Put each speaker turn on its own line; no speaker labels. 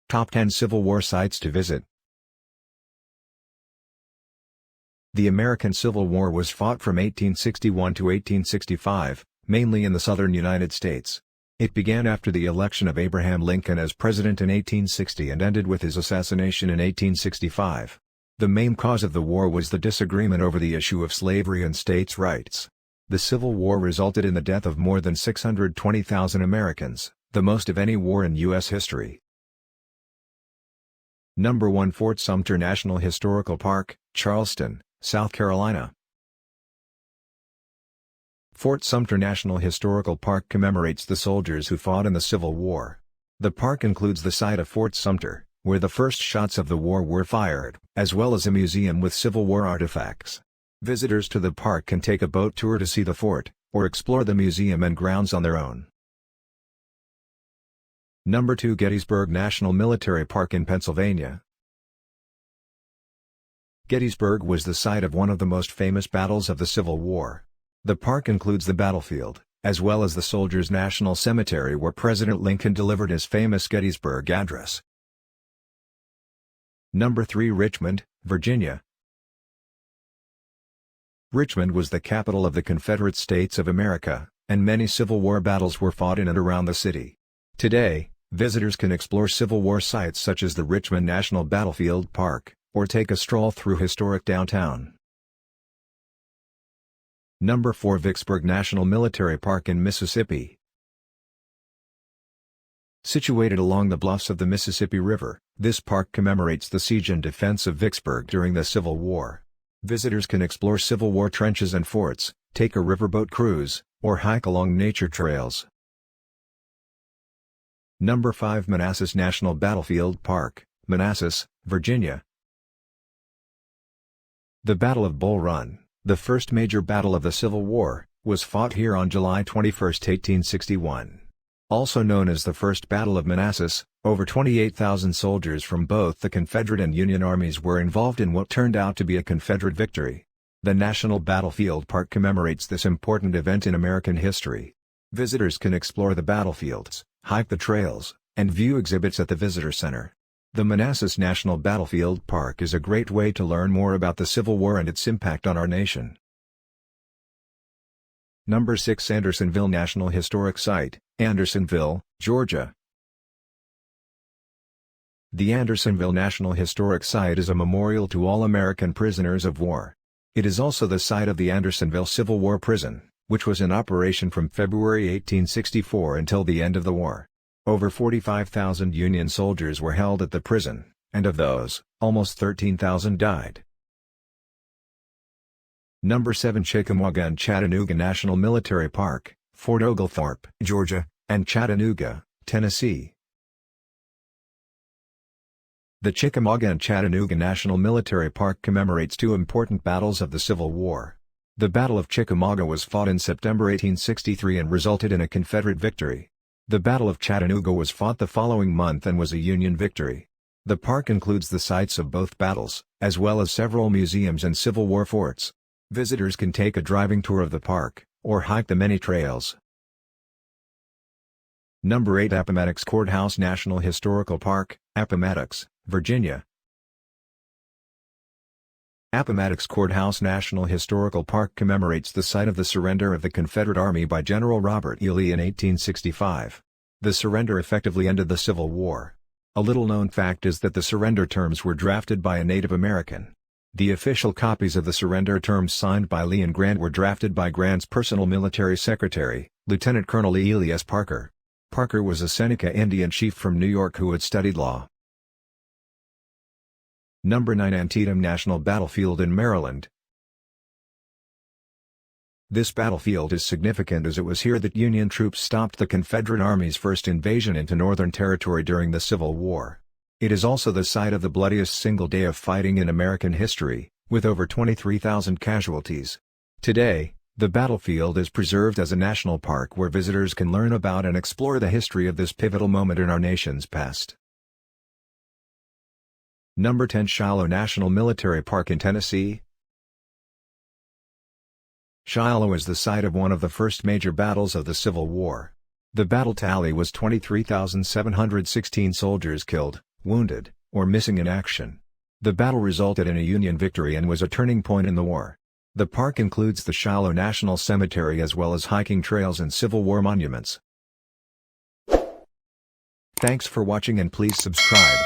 Top 10 Civil War Sites to Visit. The American Civil War was fought from 1861 to 1865, mainly in the southern United States. It began after the election of Abraham Lincoln as president in 1860 and ended with his assassination in 1865. The main cause of the war was the disagreement over the issue of slavery and states' rights. The Civil War resulted in the death of more than 620,000 Americans, the most of any war in U.S. history. Number 1 Fort Sumter National Historical Park, Charleston, South Carolina. Fort Sumter National Historical Park commemorates the soldiers who fought in the Civil War. The park includes the site of Fort Sumter, where the first shots of the war were fired, as well as a museum with Civil War artifacts. Visitors to the park can take a boat tour to see the fort, or explore the museum and grounds on their own. Number 2 Gettysburg National Military Park in Pennsylvania. Gettysburg was the site of one of the most famous battles of the Civil War. The park includes the battlefield, as well as the Soldiers' National Cemetery where President Lincoln delivered his famous Gettysburg Address. Number 3 Richmond, Virginia. Richmond was the capital of the Confederate States of America, and many Civil War battles were fought in and around the city. Today, visitors can explore Civil War sites such as the Richmond National Battlefield Park, or take a stroll through historic downtown. Number 4 Vicksburg National Military Park in Mississippi. Situated along the bluffs of the Mississippi River, this park commemorates the siege and defense of Vicksburg during the Civil War. Visitors can explore Civil War trenches and forts, take a riverboat cruise, or hike along nature trails. Number 5 Manassas National Battlefield Park, Manassas, Virginia. The Battle of Bull Run, the first major battle of the Civil War, was fought here on July 21, 1861. Also known as the First Battle of Manassas, over 28,000 soldiers from both the Confederate and Union armies were involved in what turned out to be a Confederate victory. The National Battlefield Park commemorates this important event in American history. Visitors can explore the battlefields, hike the trails, and view exhibits at the Visitor Center. The Manassas National Battlefield Park is a great way to learn more about the Civil War and its impact on our nation. Number 6 Andersonville National Historic Site, Andersonville, Georgia. The Andersonville National Historic Site is a memorial to all American prisoners of war. It is also the site of the Andersonville Civil War Prison, which was in operation from February 1864 until the end of the war. Over 45,000 Union soldiers were held at the prison, and of those, almost 13,000 died. Number 7 Chickamauga and Chattanooga National Military Park, Fort Oglethorpe, Georgia, and Chattanooga, Tennessee. The Chickamauga and Chattanooga National Military Park commemorates two important battles of the Civil War. The Battle of Chickamauga was fought in September 1863 and resulted in a Confederate victory. The Battle of Chattanooga was fought the following month and was a Union victory. The park includes the sites of both battles, as well as several museums and Civil War forts. Visitors can take a driving tour of the park, or hike the many trails. Number 8 Appomattox Courthouse National Historical Park, Appomattox, Virginia. Appomattox Courthouse National Historical Park commemorates the site of the surrender of the Confederate Army by General Robert E. Lee in 1865. The surrender effectively ended the Civil War. A little-known fact is that the surrender terms were drafted by a Native American. The official copies of the surrender terms signed by Lee and Grant were drafted by Grant's personal military secretary, Lieutenant Colonel Elias Parker. Parker was a Seneca Indian chief from New York who had studied law. Number 9 Antietam National Battlefield in Maryland. This battlefield is significant as it was here that Union troops stopped the Confederate Army's first invasion into Northern Territory during the Civil War. It is also the site of the bloodiest single day of fighting in American history, with over 23,000 casualties. Today, the battlefield is preserved as a national park where visitors can learn about and explore the history of this pivotal moment in our nation's past. Number 10 Shiloh National Military Park in Tennessee. Shiloh is the site of one of the first major battles of the Civil War. The battle tally was 23,716 soldiers killed, wounded, or missing in action. The battle resulted in a Union victory and was a turning point in the war. The park includes the Shiloh National Cemetery as well as hiking trails and Civil War monuments. Thanks for watching and please subscribe.